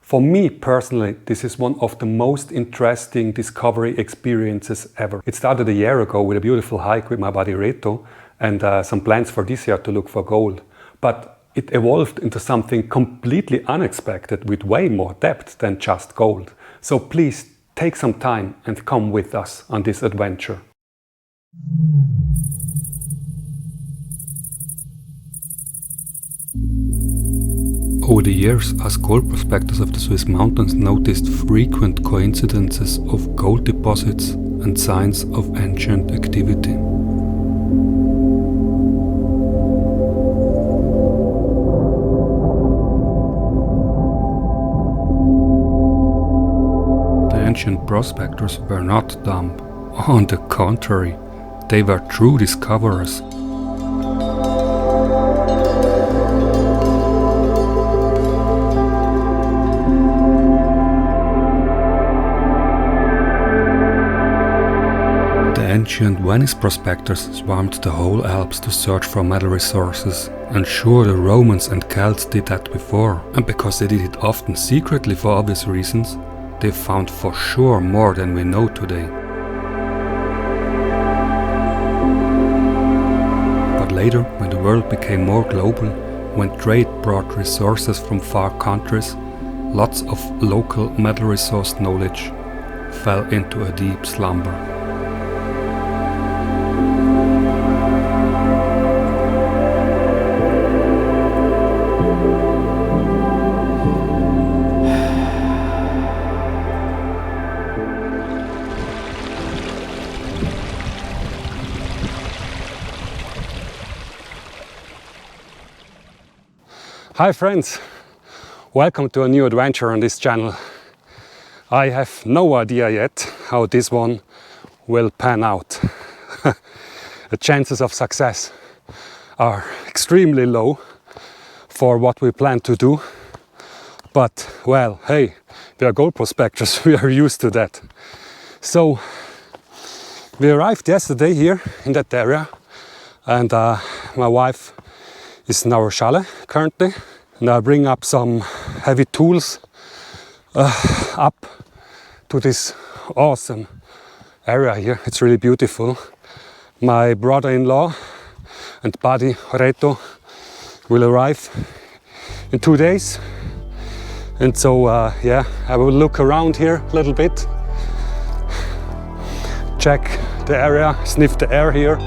For me personally, this is one of the most interesting discovery experiences ever. It started a year ago with a beautiful hike with my buddy Reto and some plans for this year to look for gold. But it evolved into something completely unexpected with way more depth than just gold. So please take some time and come with us on this adventure. Over the years, us gold prospectors of the Swiss mountains noticed frequent coincidences of gold deposits and signs of ancient activity. The ancient prospectors were not dumb. On the contrary, they were true discoverers. Ancient Venice prospectors swarmed the whole Alps to search for metal resources, and sure, the Romans and Celts did that before, and because they did it often secretly for obvious reasons, they found for sure more than we know today. But later, when the world became more global, when trade brought resources from far countries, lots of local metal resource knowledge fell into a deep slumber. Hi friends, welcome to a new adventure on this channel. I have no idea yet how this one will pan out. The chances of success are extremely low for what we plan to do. But well, hey, we are gold prospectors, we are used to that. So we arrived yesterday here in that area, and my wife is in our chalet currently, and I bring up some heavy tools up to this awesome area here. It's really beautiful. My brother-in-law and buddy Reto will arrive in 2 days, and so yeah, I will look around here a little bit, check the area, sniff the air here.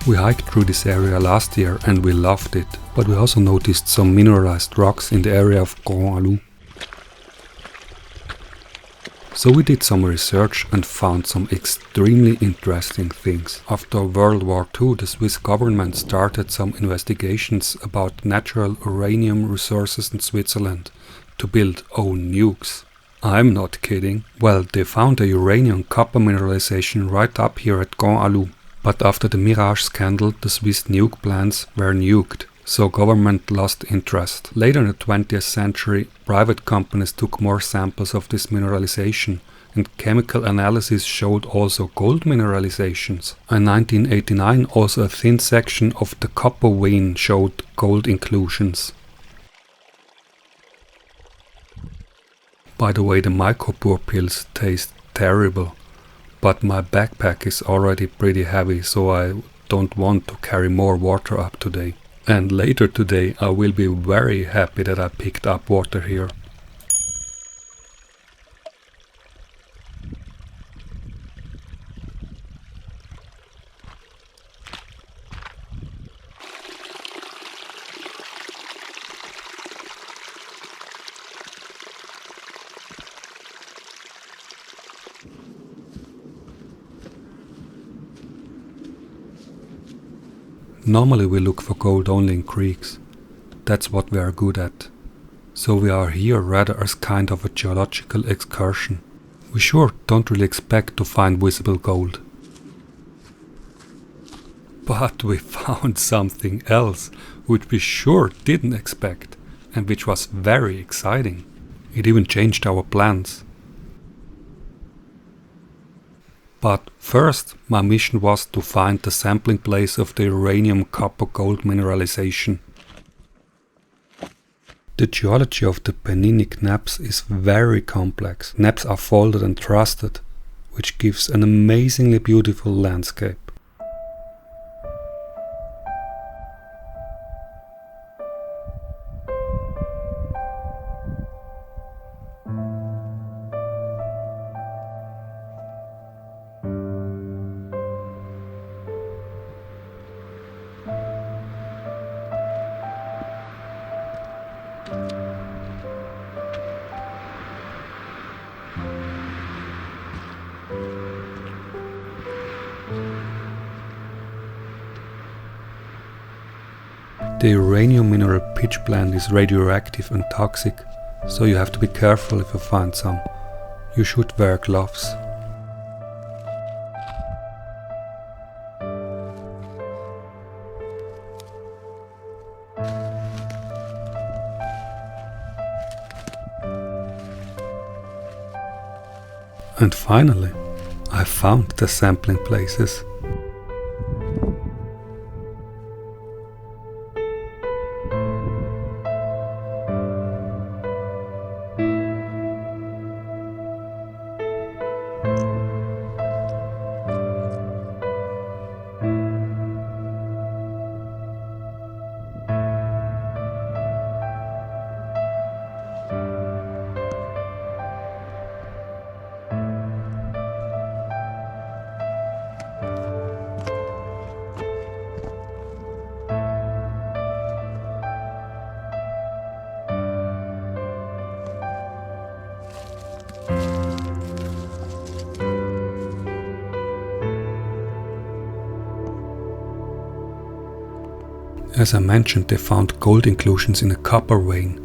We hiked through this area last year and we loved it, but we also noticed some mineralized rocks in the area of Grand Alou. So we did some research and found some extremely interesting things. After World War II, the Swiss government started some investigations about natural uranium resources in Switzerland to build own nukes. I'm not kidding. Well, they found a uranium-copper mineralization right up here at Grand Alou. But after the Mirage scandal, the Swiss nuke plants were nuked, so government lost interest. Later in the 20th century, private companies took more samples of this mineralization, and chemical analysis showed also gold mineralizations. In 1989, also a thin section of the copper vein showed gold inclusions. By the way, the micropore pills taste terrible. But my backpack is already pretty heavy, so I don't want to carry more water up today. And later today I will be very happy that I picked up water here. Normally we look for gold only in creeks. That's what we are good at. So we are here rather as kind of a geological excursion. We sure don't really expect to find visible gold. But we found something else which we sure didn't expect and which was very exciting. It even changed our plans. But first, my mission was to find the sampling place of the uranium-copper-gold mineralization. The geology of the Penninic nappes is very complex. Nappes are folded and thrusted, which gives an amazingly beautiful landscape. The uranium mineral pitch blende is radioactive and toxic, so you have to be careful if you find some. You should wear gloves. And finally, I found the sampling places. As I mentioned, they found gold inclusions in a copper vein,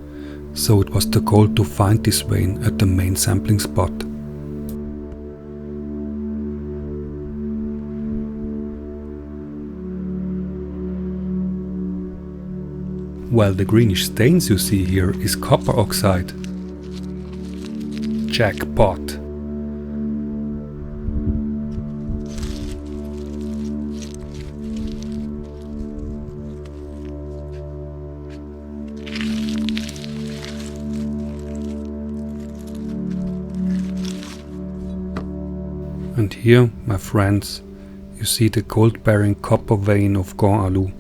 so it was the goal to find this vein at the main sampling spot. While the greenish stains you see here is copper oxide. Jackpot! And here, my friends, you see the gold-bearing copper vein of Grand Alou.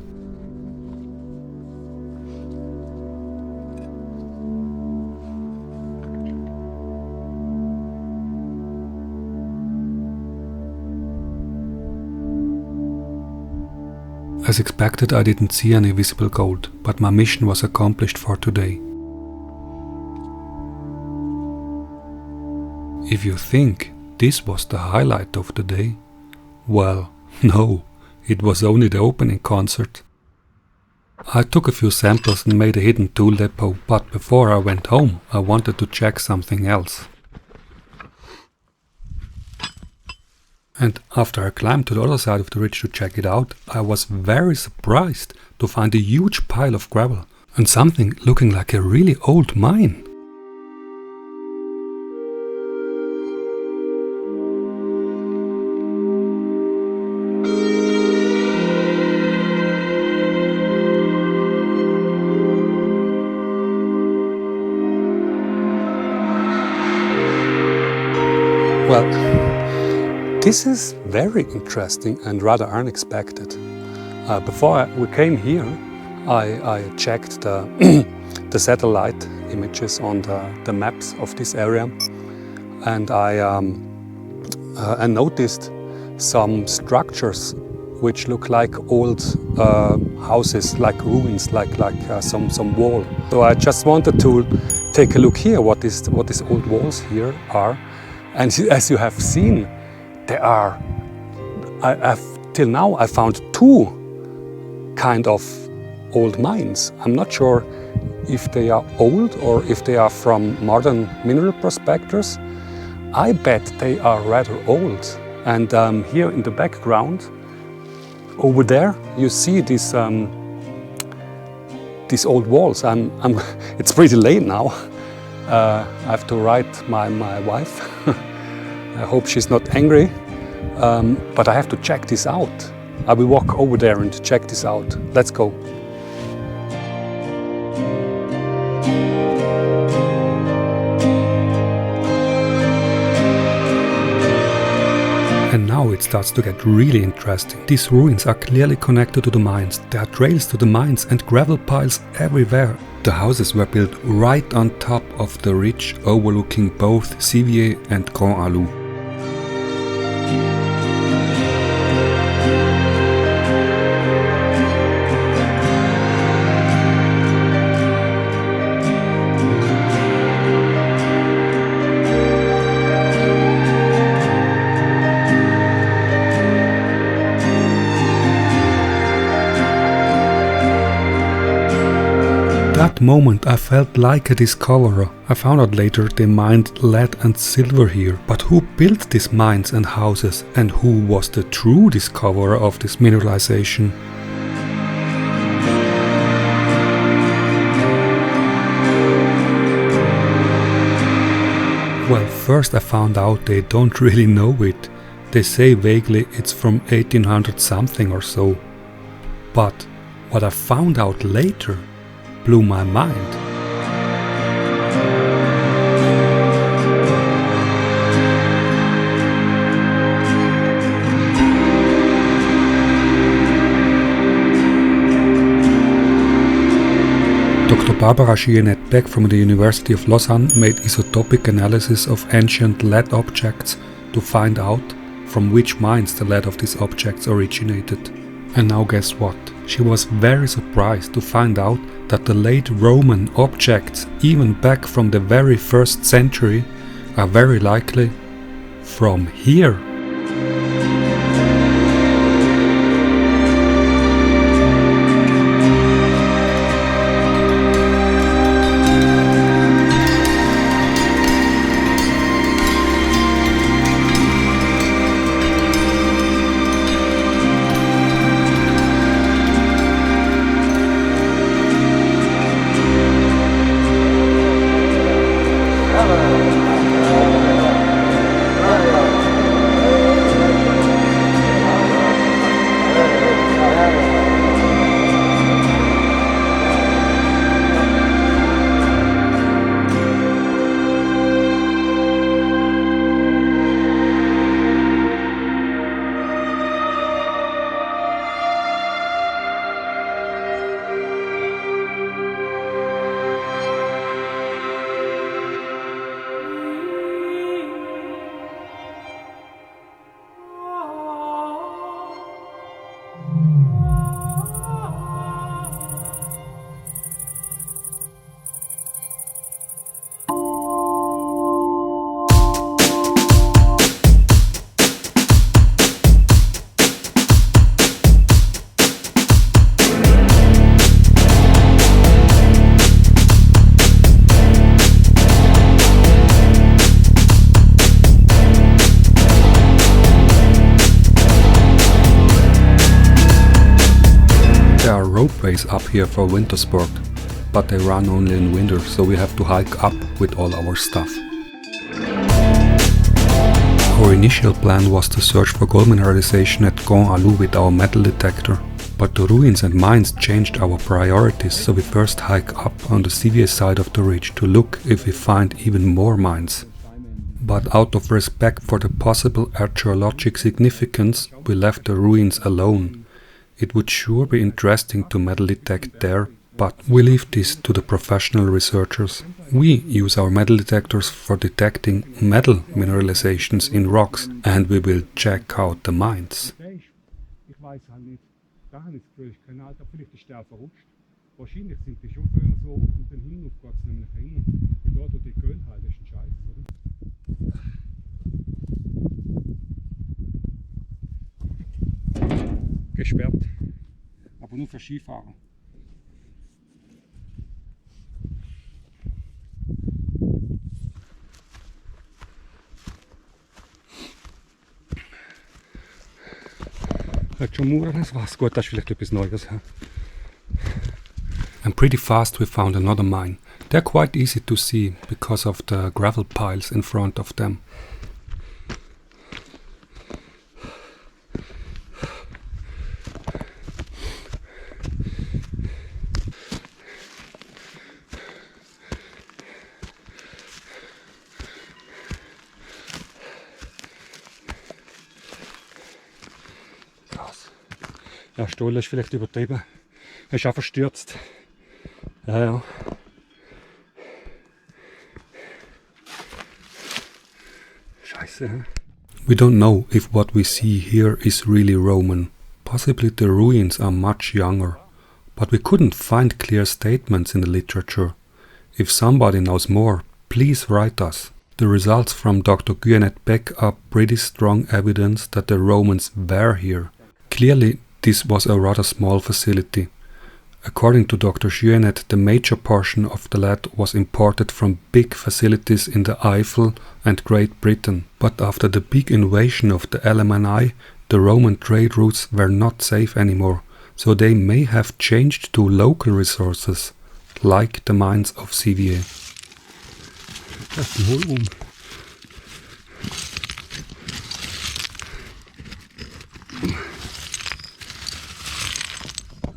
As expected, I didn't see any visible gold, but my mission was accomplished for today. If you think this was the highlight of the day, well, no, it was only the opening concert. I took a few samples and made a hidden tool depot, but before I went home, I wanted to check something else. And after I climbed to the other side of the ridge to check it out, I was very surprised to find a huge pile of gravel and something looking like a really old mine. Well, this is very interesting and rather unexpected. Before we came here, I checked the satellite images on the maps of this area, and I noticed some structures which look like old houses, like ruins, like some wall. So I just wanted to take a look here what these old walls here are. And as you have seen, there are, till now I found two kind of old mines. I'm not sure if they are old or if they are from modern mineral prospectors. I bet they are rather old. And here in the background, over there, you see these old walls. It's pretty late now. I have to write my wife. I hope she's not angry. But I have to check this out. I will walk over there and check this out. Let's go. And now it starts to get really interesting. These ruins are clearly connected to the mines. There are trails to the mines and gravel piles everywhere. The houses were built right on top of the ridge overlooking both Siviez and Grand Alou. That moment I felt like a discoverer. I found out later they mined lead and silver here. But who built these mines and houses? And who was the true discoverer of this mineralization? Well, first I found out they don't really know it. They say vaguely it's from 1800 something or so. But what I found out later blew my mind. Dr. Barbara Giennet-Beck from the University of Lausanne made isotopic analysis of ancient lead objects to find out from which mines the lead of these objects originated. And now guess what? She was very surprised to find out that the late Roman objects, even back from the very first century, are very likely from here. Roadways up here for winter sport, but they run only in winter, so we have to hike up with all our stuff. Our initial plan was to search for gold mineralization at Grand Alou with our metal detector, but the ruins and mines changed our priorities, so we first hike up on the Siviez side of the ridge to look if we find even more mines. But out of respect for the possible archaeologic significance, we left the ruins alone. It would sure be interesting to metal detect there, but we leave this to the professional researchers. We use our metal detectors for detecting metal mineralizations in rocks, and we will check out the mines. Gesperrt. Aber aber nur für Skifahrer. Hat schon Muren, das war's. Gut, das ist vielleicht etwas Neues. And pretty fast we found another mine. They're quite easy to see because of the gravel piles in front of them. Ja, Stolle ist vielleicht übertrieben. Er ist auch verstürzt. Ja, ja. Scheiße, hä? We don't know if what we see here is really Roman. Possibly the ruins are much younger. But we couldn't find clear statements in the literature. If somebody knows more, please write us. The results from Dr. Guyanet back up pretty strong evidence that the Romans were here. Clearly, this was a rather small facility. According to Dr. Guyanet, the major portion of the lead was imported from big facilities in the Eifel and Great Britain. But after the big invasion of the Alemanni, the Roman trade routes were not safe anymore, so they may have changed to local resources, like the mines of Siviez. Das ist ein Hohlraum.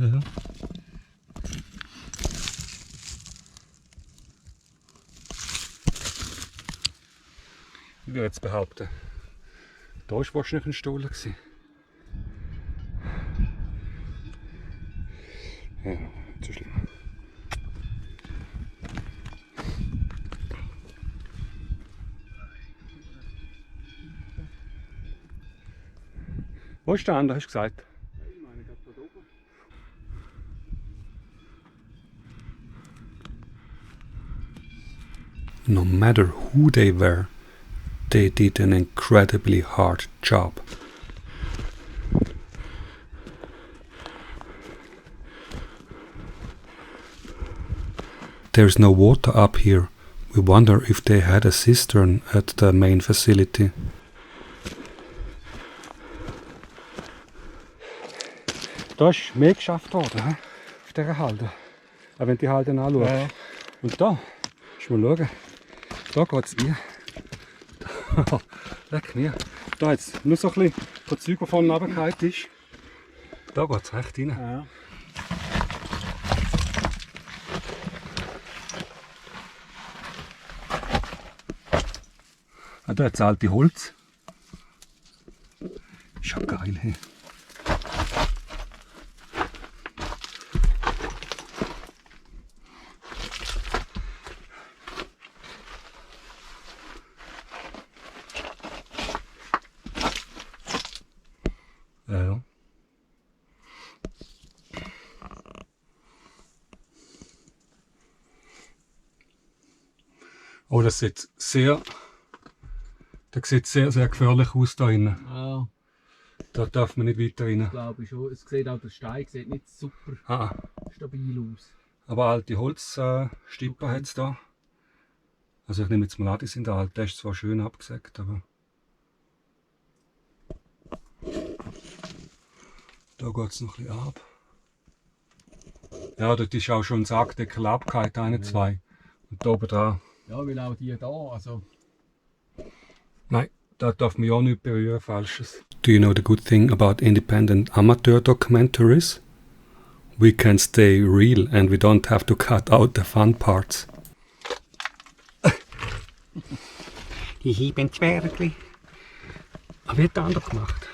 Ja. Ich würde jetzt behaupten, da war wahrscheinlich ein Stollen. Ja, nicht so schlimm. Wo ist der andere, hast du gesagt? No matter who they were, they did an incredibly hard job. There's no water up here. We wonder if they had a cistern at the main facility. Da ist mehr geschafft worden, he? Auf dieser Halde. Auch wenn du die Halde anschaust. Ja. Und da, mal schauen, da geht es rein. Leck mir. Da jetzt nur so ein bisschen Verzug, was vorne runtergefallen ist. Da geht es recht rein. Ja. Ah, da hat das alte Holz. Ist ja geil. Hey. Ja. Oh, das sieht sehr gefährlich aus da innen. Ja. Da darf man nicht weiter rein. Ich glaube schon. Es sieht auch, der Stein sieht nicht super stabil aus. Aber alte Holzstippen hat es da. Also ich nehme jetzt mal an, die sind alt. Der ist zwar schön abgesägt, aber da geht es noch ein bisschen ab. Ja, dort ist auch schon ein Sargdeckel abgehakt, eine, zwei. Und da oben dran. Ja, weil auch die da, also... Nein, da darf man ja nicht berühren, Falsches. Do you know the good thing about independent amateur documentaries? We can stay real and we don't have to cut out the fun parts. Die Hiebenzwergli. Aber wie hat der andere gemacht?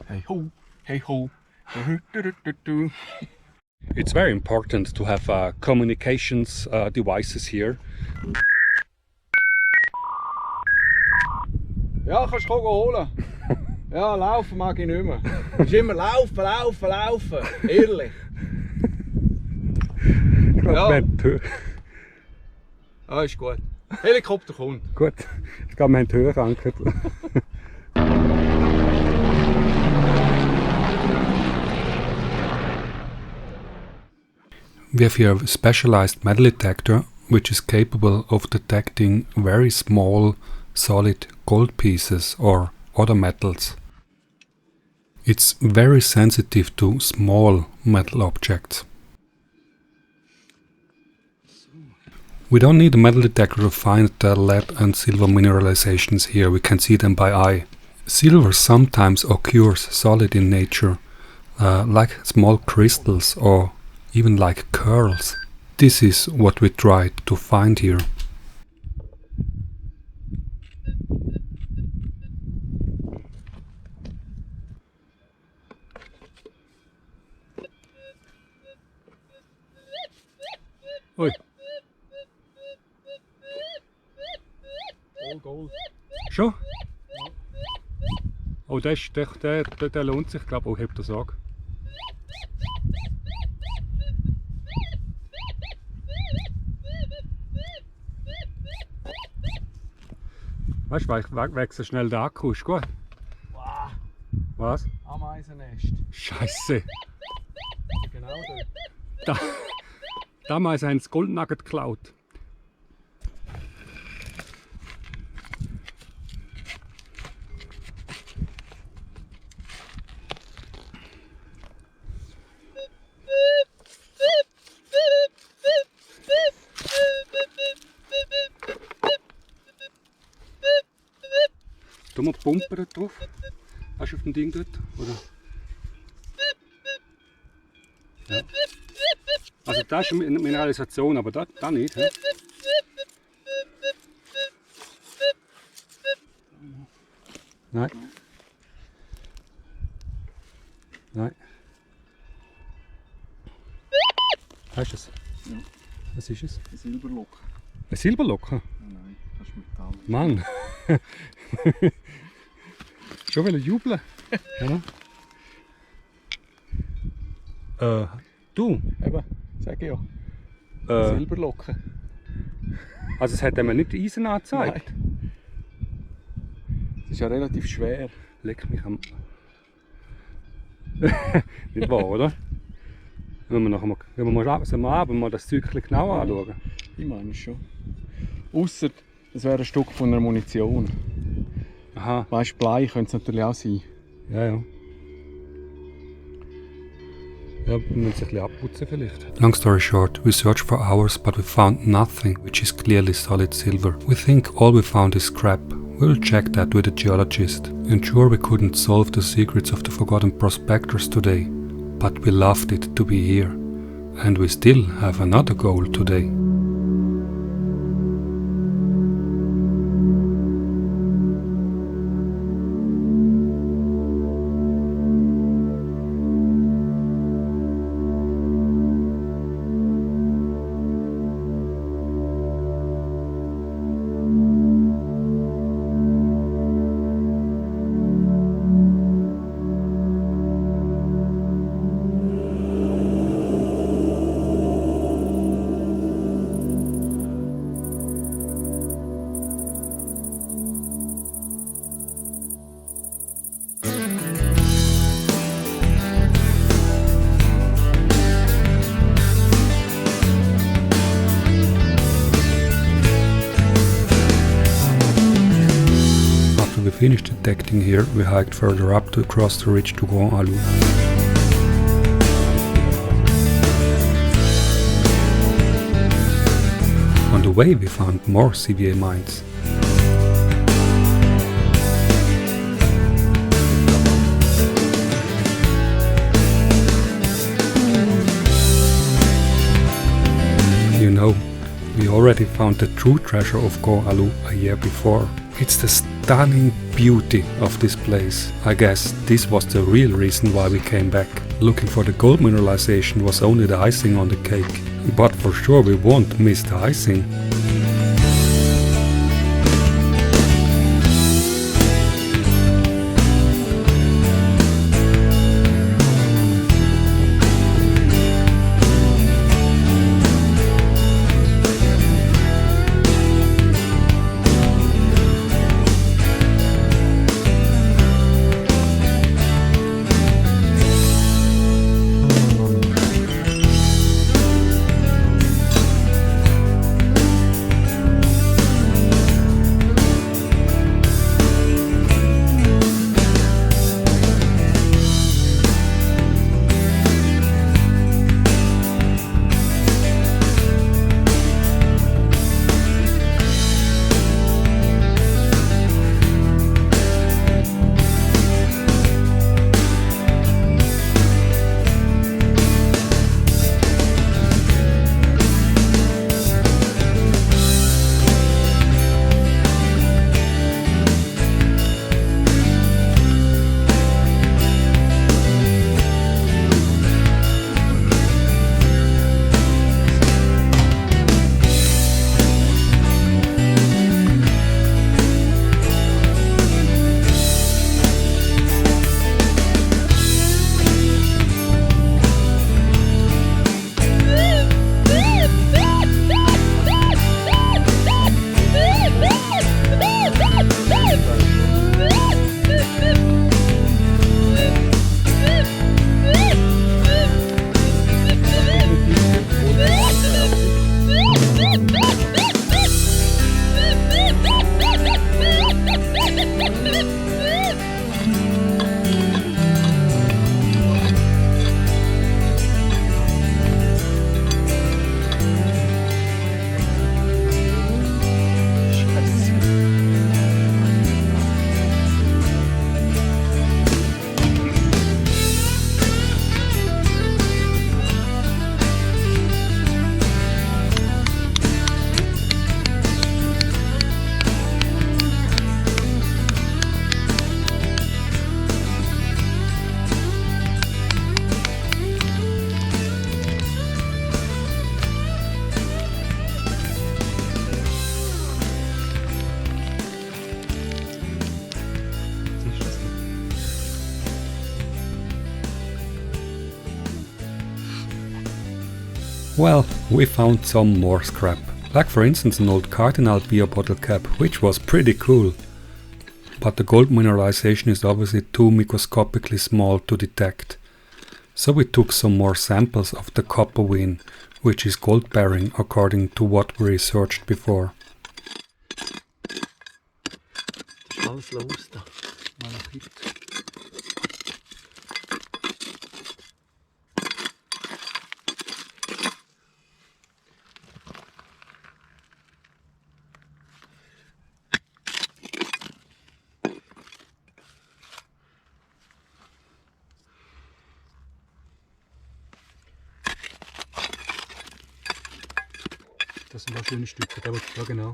Hey ho, hey ho. It's very important to have communications devices here. Ja, kannst du holen. Ja, laufen mag ich nicht mehr. Es ist immer laufen. Ehrlich. Ich glaube, ja, ist gut. Helikopter kommt. Gut, ich glaube, wir haben die Höhe verankert. We have here a specialized metal detector which is capable of detecting very small solid gold pieces or other metals. It's very sensitive to small metal objects. We don't need a metal detector to find the lead and silver mineralizations here, we can see them by eye. Silver sometimes occurs solid in nature, like small crystals or even like curls. This is what we tried to find here. Ui. All Gold. Schon? Oh, der lohnt sich, glaube ich. Oh, hebt das an. Weißt du, wechsel schnell den Akku, ist gut? Wow. Was? Ameisennest. Scheiße. Genau Da, damals haben sie das Goldnugget geklaut. Tun wir die Pumpe dort drauf? Hast du auf dem Ding dort? Oder? Ja. Also das ist eine Mineralisation, aber das nicht. He? Nein. Nein. Hast du es? Ja. Was ist es? Ein Silberloch. Ein Silberloch? Nein, das ist Metall. Mann! Schon will jubeln. Ja. Du? Eben, sag ich ja. Silberlocken. Also es hat mir nicht Eisen angezeigt? Nein. Es ist ja relativ schwer. Leck mich am... Nicht wahr, oder? Wenn wir mal das Zeug genauer anschauen. Ich meine schon. Ausser, das wäre ein Stück von einer Munition. Aha. Weißt du, Blei könnte es natürlich auch sein. Ja, ja. Ja, wir müssen es ein bisschen abputzen vielleicht. Long story short, we searched for hours but we found nothing which is clearly solid silver. We think all we found is scrap. We'll check that with a geologist. And sure, we couldn't solve the secrets of the forgotten prospectors today, but we loved it to be here. And we still have another goal today. We finished detecting here, we hiked further up to cross the ridge to Grand Alou. On the way we found more Siviez mines. You know, we already found the true treasure of Grand Alou a year before. It's the stunning beauty of this place. I guess this was the real reason why we came back. Looking for the gold mineralization was only the icing on the cake. But for sure we won't miss the icing. Well, we found some more scrap, like for instance an old Cardinal beer bottle cap, which was pretty cool. But the gold mineralization is obviously too microscopically small to detect. So we took some more samples of the copper vein, which is gold bearing according to what we researched before. Alles los da. Malachit. Das sind auch schöne Stücke, da genau.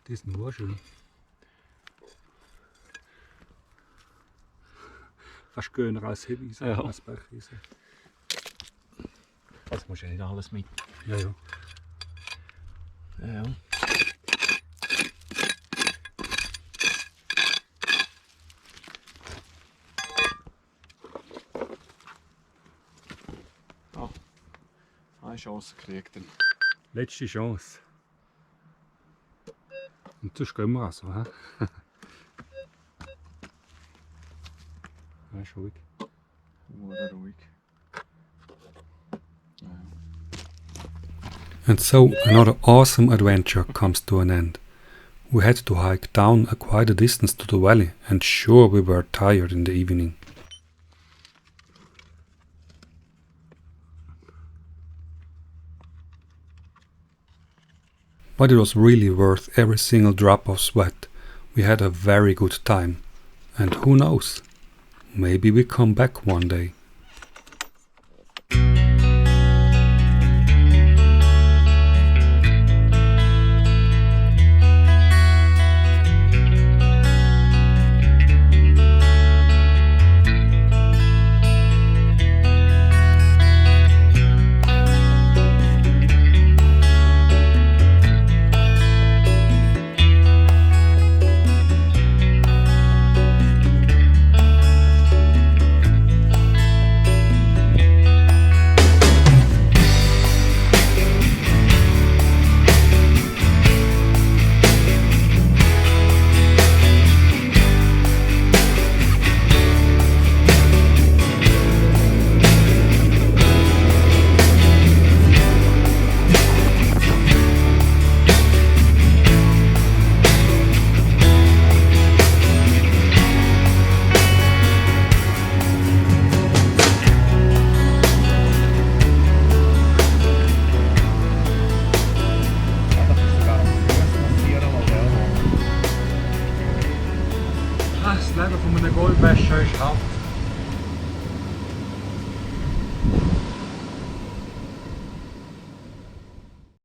Die sind nur schön. Fast schöner als Siviez, ja. Als Bergeise. Das muss ja nicht alles mit. Ja, ja. Ja. Ah, eine Chance gekriegt. Letzte Chance. Und sonst gehen wir also, hä? Ja, ist ruhig. Ruhig. Ja. And so another awesome adventure comes to an end. We had to hike down quite a distance to the valley, and sure we were tired in the evening. But it was really worth every single drop of sweat. We had a very good time. And who knows? Maybe we come back one day. Das Leben von einem Goldwäscher ist hart.